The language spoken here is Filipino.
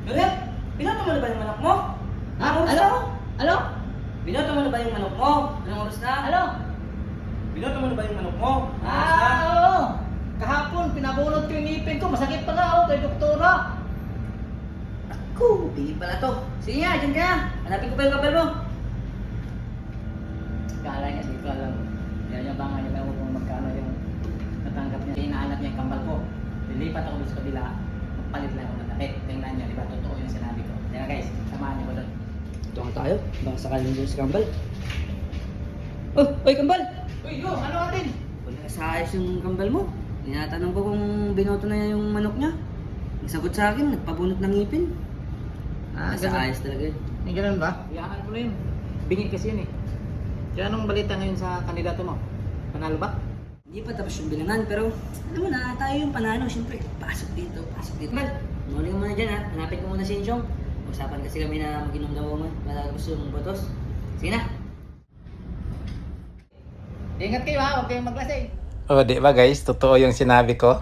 Juliet, binoto mo na ba yung manok mo? Ha? Anong oras Ano? na? Ano? Binoto mo na ba yung manok mo? Anong oras na? Ano? Binoto mo na ba yung manok mo? Anong oras na? Oo. Kahapon, pinabunot ko yung ngipin ko. Masakit pa nga ako kay doktora. Ako, pili pala to. Sige nga, dyan ka na. Hanapin ko pa yung kapal mo. Kala niya, di ko alam. Yayabangan niya ako kung magkano yung natanggap niya. Hinahanap niya yung kambal ko. Lilipat ako doon sa kabila. Magpalit lang ako ng damit. Tingnan niya, di ba? Totoo yung sinabi ko. Kaya guys, samahan niyo ko doon. Ito nga tayo. Baka sakaling doon si Kambal. Oh, oy Kambal! Uy, yo, ano atin? Wala sa ayos yung Kambal mo. Tinatanong ko kung binoto na niya yung manok niya. Nasagot sa akin, nagpabunot ng ngipin. Sa ayos talaga yun. Yung ganun ba? Iyakan ko na yun. Bingi kasi yun eh. Kaya anong balita ngayon sa kandidato mo? Panalo ba? Hindi pa tapos yung bilangan, pero alam mo na, tayo yung panalo. Siyempre, pasok dito, pasok dito. Mal, morning ka muna dyan ha. Hanapin ko muna si Insyong. Usapan kasi kami na mag-inom daw mo. Wala gusto yung botos. Sige na. Ingat kayo ha, huwag kayong maglasing. Oh, di ba guys? Totoo yung sinabi ko.